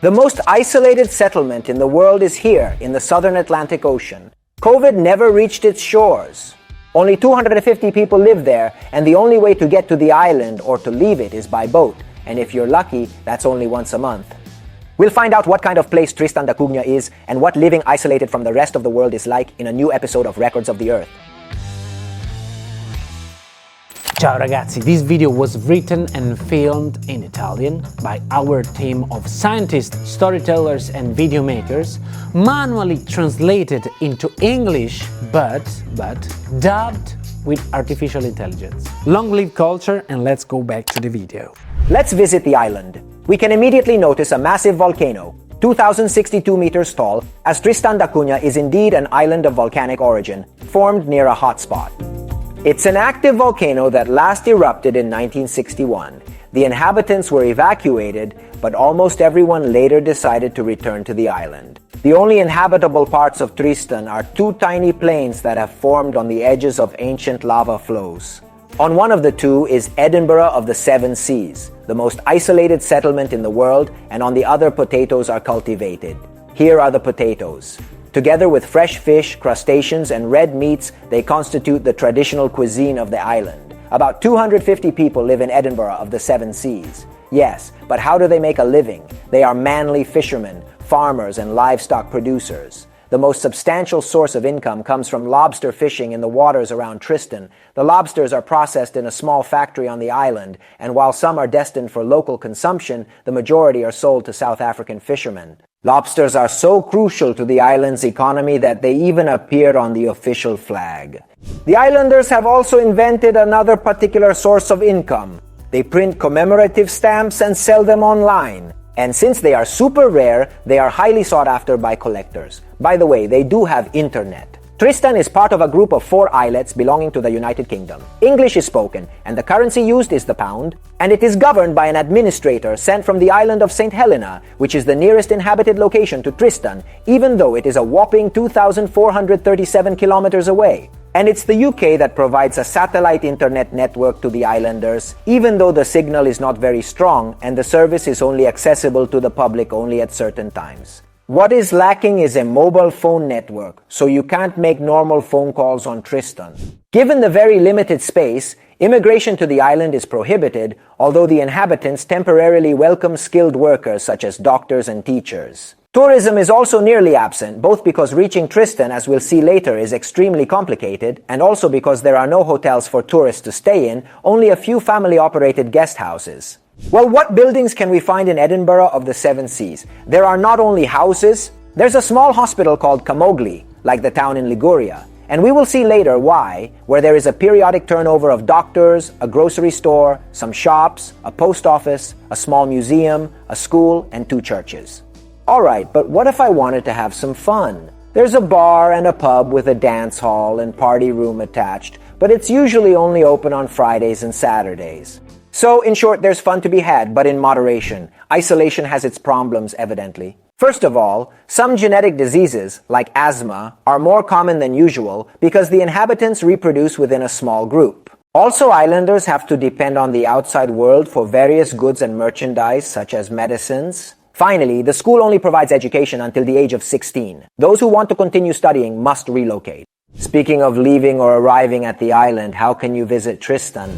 The most isolated settlement in the world is here in the southern Atlantic Ocean. COVID never reached its shores. Only 250 people live there, and the only way to get to the island or to leave it is by boat. And if you're lucky, that's only once a month. We'll find out what kind of place Tristan da Cunha is and what living isolated from the rest of the world is like in a new episode of Records of the Earth. Ciao ragazzi, this video was written and filmed in Italian by our team of scientists, storytellers and video makers, manually translated into English but dubbed with artificial intelligence. Long live culture, and let's go back to the video. Let's visit the island. We can immediately notice a massive volcano, 2,062 meters tall, as Tristan da Cunha is indeed an island of volcanic origin, formed near a hotspot. It's an active volcano that last erupted in 1961. The inhabitants were evacuated, but almost everyone later decided to return to the island. The only inhabitable parts of Tristan are two tiny plains that have formed on the edges of ancient lava flows. On one of the two is Edinburgh of the Seven Seas, the most isolated settlement in the world, and on the other potatoes are cultivated. Here are the potatoes. Together with fresh fish, crustaceans, and red meats, they constitute the traditional cuisine of the island. About 250 people live in Edinburgh of the Seven Seas. Yes, but how do they make a living? They are manly fishermen, farmers, and livestock producers. The most substantial source of income comes from lobster fishing in the waters around Tristan. The lobsters are processed in a small factory on the island, and while some are destined for local consumption, the majority are sold to South African fishermen. Lobsters are so crucial to the island's economy that they even appear on the official flag. The islanders have also invented another particular source of income. They print commemorative stamps and sell them online. And since they are super rare, they are highly sought after by collectors. By the way, they do have internet. Tristan is part of a group of 4 islets belonging to the United Kingdom. English is spoken, and the currency used is the pound, and it is governed by an administrator sent from the island of Saint Helena, which is the nearest inhabited location to Tristan, even though it is a whopping 2,437 kilometers away. And it's the UK that provides a satellite internet network to the islanders, even though the signal is not very strong and the service is only accessible to the public only at certain times. What is lacking is a mobile phone network, so you can't make normal phone calls on Tristan. Given the very limited space, immigration to the island is prohibited, although the inhabitants temporarily welcome skilled workers such as doctors and teachers. Tourism is also nearly absent, both because reaching Tristan, as we'll see later, is extremely complicated, and also because there are no hotels for tourists to stay in, only a few family-operated guest houses. Well, what buildings can we find in Edinburgh of the Seven Seas? There are not only houses, there's a small hospital called Camogli, like the town in Liguria. And we will see later why, where there is a periodic turnover of doctors, a grocery store, some shops, a post office, a small museum, a school, and 2 churches. Alright, but what if I wanted to have some fun? There's a bar and a pub with a dance hall and party room attached, but it's usually only open on Fridays and Saturdays. So, in short, there's fun to be had, but in moderation. Isolation has its problems, evidently. First of all, some genetic diseases, like asthma, are more common than usual because the inhabitants reproduce within a small group. Also, islanders have to depend on the outside world for various goods and merchandise, such as medicines. Finally, the school only provides education until the age of 16. Those who want to continue studying must relocate. Speaking of leaving or arriving at the island, how can you visit Tristan?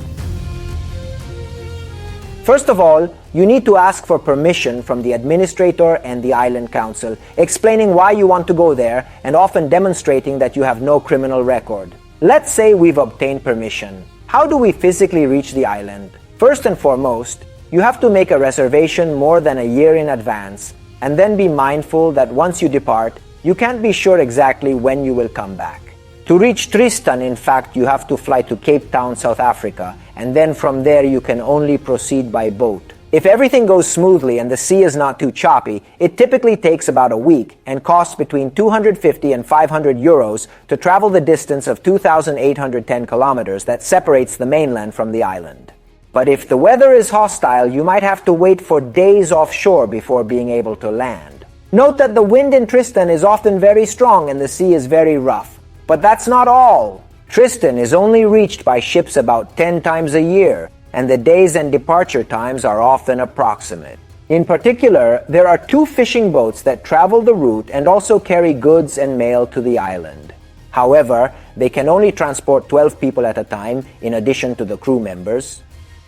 First of all, you need to ask for permission from the administrator and the island council, explaining why you want to go there and often demonstrating that you have no criminal record. Let's say we've obtained permission. How do we physically reach the island? First and foremost, you have to make a reservation more than a year in advance, and then be mindful that once you depart, you can't be sure exactly when you will come back. To reach Tristan, in fact, you have to fly to Cape Town, South Africa, and then from there you can only proceed by boat. If everything goes smoothly and the sea is not too choppy, it typically takes about a week and costs between 250 and 500 euros to travel the distance of 2,810 kilometers that separates the mainland from the island. But if the weather is hostile, you might have to wait for days offshore before being able to land. Note that the wind in Tristan is often very strong and the sea is very rough. But that's not all. Tristan is only reached by ships about 10 times a year, and the days and departure times are often approximate. In particular, there are 2 fishing boats that travel the route and also carry goods and mail to the island. However, they can only transport 12 people at a time, in addition to the crew members.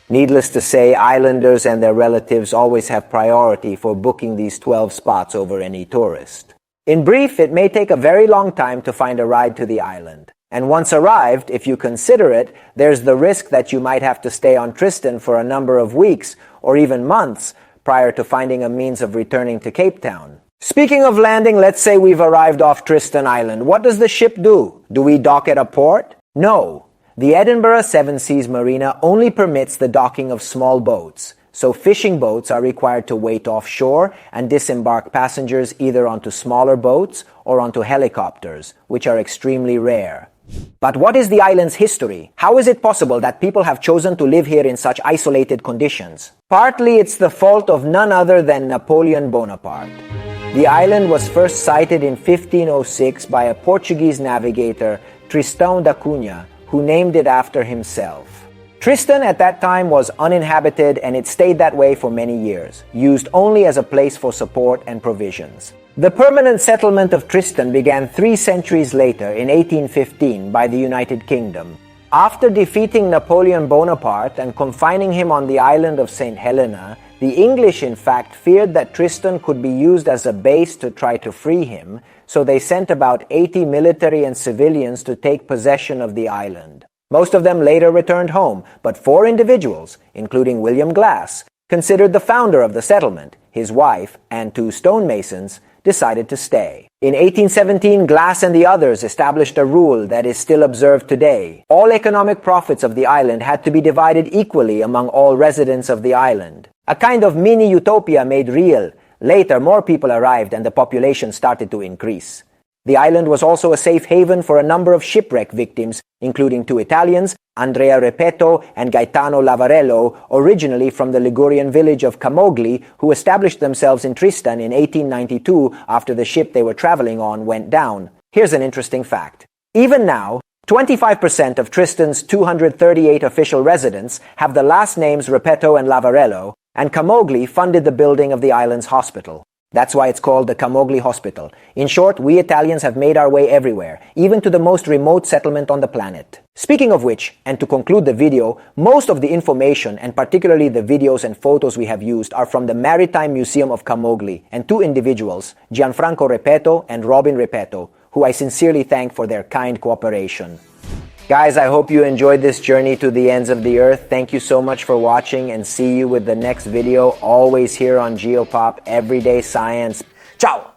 Needless to say, islanders and their relatives always have priority for booking these 12 spots over any tourist. In brief, it may take a very long time to find a ride to the island. And once arrived, if you consider it, there's the risk that you might have to stay on Tristan for a number of weeks or even months prior to finding a means of returning to Cape Town. Speaking of landing, let's say we've arrived off Tristan Island. What does the ship do? Do we dock at a port? No. The Edinburgh Seven Seas Marina only permits the docking of small boats, so fishing boats are required to wait offshore and disembark passengers either onto smaller boats or onto helicopters, which are extremely rare. But what is the island's history? How is it possible that people have chosen to live here in such isolated conditions? Partly it's the fault of none other than Napoleon Bonaparte. The island was first sighted in 1506 by a Portuguese navigator, Tristan da Cunha, who named it after himself. Tristan at that time was uninhabited, and it stayed that way for many years, used only as a place for support and provisions. The permanent settlement of Tristan began 3 centuries later in 1815 by the United Kingdom. After defeating Napoleon Bonaparte and confining him on the island of Saint Helena, the English in fact feared that Tristan could be used as a base to try to free him, so they sent about 80 military and civilians to take possession of the island. Most of them later returned home, but 4 individuals, including William Glass, considered the founder of the settlement, his wife, and 2 stonemasons, decided to stay. In 1817, Glass and the others established a rule that is still observed today. All economic profits of the island had to be divided equally among all residents of the island. A kind of mini-utopia made real. Later, more people arrived and the population started to increase. The island was also a safe haven for a number of shipwreck victims, including 2 Italians, Andrea Repetto and Gaetano Lavarello, originally from the Ligurian village of Camogli, who established themselves in Tristan in 1892 after the ship they were traveling on went down. Here's an interesting fact. Even now, 25% of Tristan's 238 official residents have the last names Repetto and Lavarello, and Camogli funded the building of the island's hospital. That's why it's called the Camogli Hospital. In short, we Italians have made our way everywhere, even to the most remote settlement on the planet. Speaking of which, and to conclude the video, most of the information, and particularly the videos and photos we have used, are from the Maritime Museum of Camogli and 2 individuals, Gianfranco Repetto and Robin Repetto, who I sincerely thank for their kind cooperation. Guys, I hope you enjoyed this journey to the ends of the earth. Thank you so much for watching, and see you with the next video, always here on Geopop, Everyday Science. Ciao!